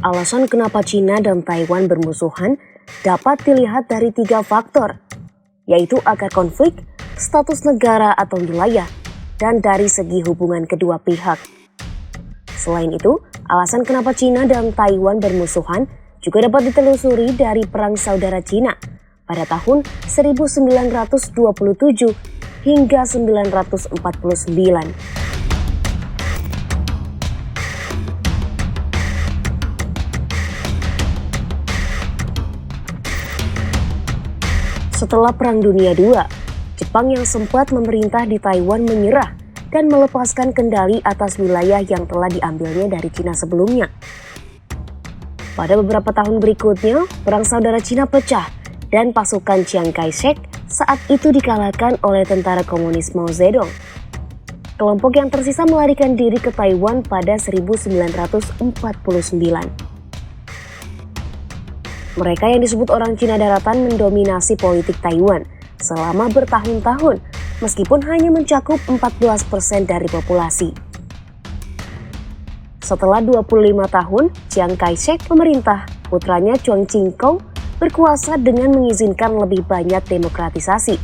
Alasan kenapa China dan Taiwan bermusuhan dapat dilihat dari 3 faktor, yaitu akar konflik, status negara atau wilayah, dan dari segi hubungan kedua pihak. Selain itu, alasan kenapa China dan Taiwan bermusuhan juga dapat ditelusuri dari Perang Saudara Cina pada tahun 1927 hingga 1949. Setelah Perang Dunia II, Jepang yang sempat memerintah di Taiwan menyerah dan melepaskan kendali atas wilayah yang telah diambilnya dari Cina sebelumnya. Pada beberapa tahun berikutnya, Perang Saudara Cina pecah dan pasukan Chiang Kai-shek saat itu dikalahkan oleh tentara komunis Mao Zedong. Kelompok yang tersisa melarikan diri ke Taiwan pada 1949. Mereka yang disebut orang Cina daratan mendominasi politik Taiwan selama bertahun-tahun, meskipun hanya mencakup 14% dari populasi. Setelah 25 tahun, Chiang Kai-shek memerintah, putranya Chiang Ching-kong berkuasa dengan mengizinkan lebih banyak demokratisasi.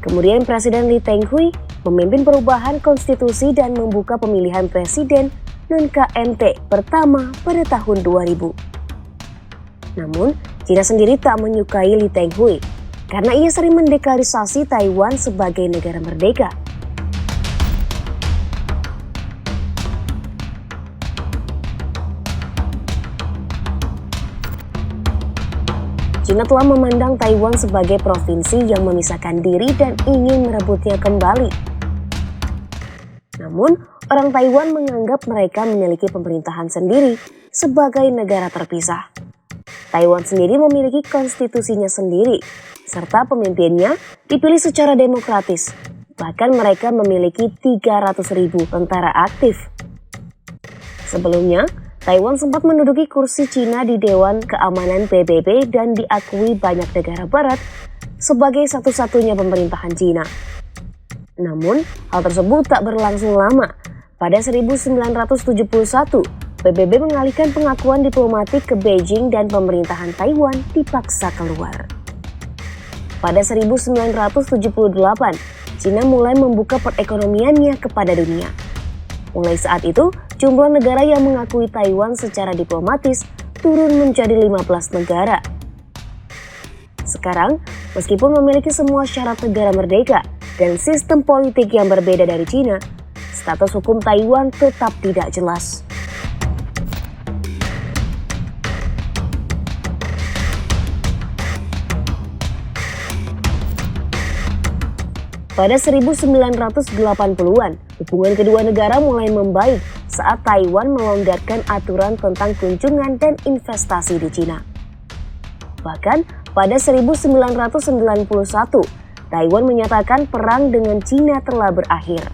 Kemudian Presiden Lee Teng-hui memimpin perubahan konstitusi dan membuka pemilihan presiden non-KMT pertama pada tahun 2000. Namun, China sendiri tak menyukai Lee Teng-hui karena ia sering mendeklarasi Taiwan sebagai negara merdeka. China telah memandang Taiwan sebagai provinsi yang memisahkan diri dan ingin merebutnya kembali. Namun, orang Taiwan menganggap mereka memiliki pemerintahan sendiri sebagai negara terpisah. Taiwan sendiri memiliki konstitusinya sendiri, serta pemimpinnya dipilih secara demokratis. Bahkan mereka memiliki 300.000 tentara aktif. Sebelumnya, Taiwan sempat menduduki kursi Cina di Dewan Keamanan PBB dan diakui banyak negara barat sebagai satu-satunya pemerintahan Cina. Namun, hal tersebut tak berlangsung lama. Pada 1971, PBB mengalihkan pengakuan diplomatik ke Beijing dan pemerintahan Taiwan dipaksa keluar. Pada 1978, China mulai membuka perekonomiannya kepada dunia. Mulai saat itu, jumlah negara yang mengakui Taiwan secara diplomatis turun menjadi 15 negara. Sekarang, meskipun memiliki semua syarat negara merdeka dan sistem politik yang berbeda dari China, status hukum Taiwan tetap tidak jelas. Pada 1980-an, hubungan kedua negara mulai membaik saat Taiwan melonggarkan aturan tentang kunjungan dan investasi di China. Bahkan pada 1991, Taiwan menyatakan perang dengan China telah berakhir.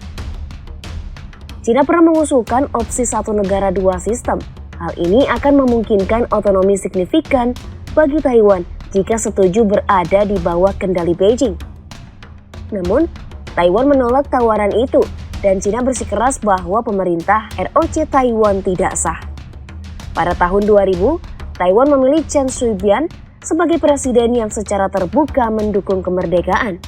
China pernah mengusulkan opsi satu negara dua sistem. Hal ini akan memungkinkan otonomi signifikan bagi Taiwan jika setuju berada di bawah kendali Beijing. Namun, Taiwan menolak tawaran itu dan China bersikeras bahwa pemerintah ROC Taiwan tidak sah. Pada tahun 2000, Taiwan memilih Chen Shui-bian sebagai presiden yang secara terbuka mendukung kemerdekaan.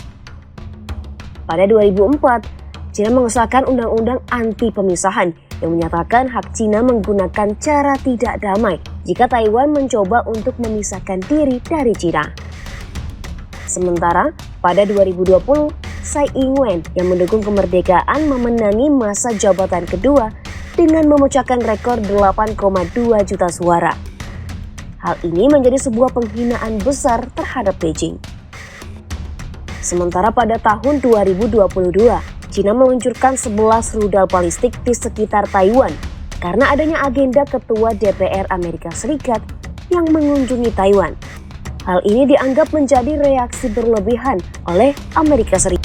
Pada 2004, China mengesahkan undang-undang anti pemisahan yang menyatakan hak China menggunakan cara tidak damai jika Taiwan mencoba untuk memisahkan diri dari China. Sementara, pada 2020, Tsai Ing-wen yang mendukung kemerdekaan memenangi masa jabatan kedua dengan memecahkan rekor 8,2 juta suara. Hal ini menjadi sebuah penghinaan besar terhadap Beijing. Sementara pada tahun 2022, China meluncurkan 11 rudal balistik di sekitar Taiwan karena adanya agenda ketua DPR Amerika Serikat yang mengunjungi Taiwan. Hal ini dianggap menjadi reaksi berlebihan oleh Amerika Serikat.